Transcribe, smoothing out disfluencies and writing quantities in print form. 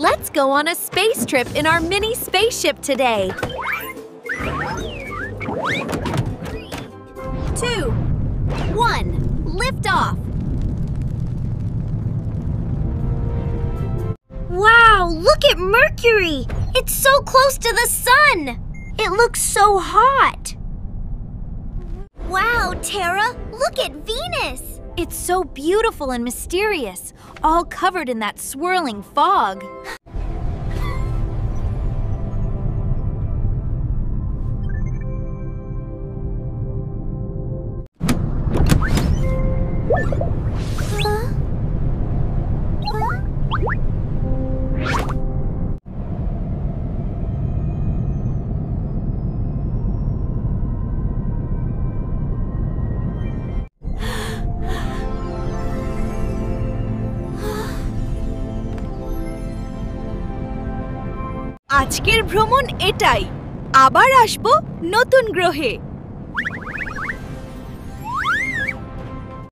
Let's go on a space trip in our mini spaceship today. 2, 1, lift off. Wow, look at Mercury! It's so close to the sun! It looks so hot! Wow, Tara, look at Venus! It's so beautiful and mysterious, all covered in that swirling fog. আজকের ভ্রমণ এটাই। আবার আসবো নতুন গ্রহে।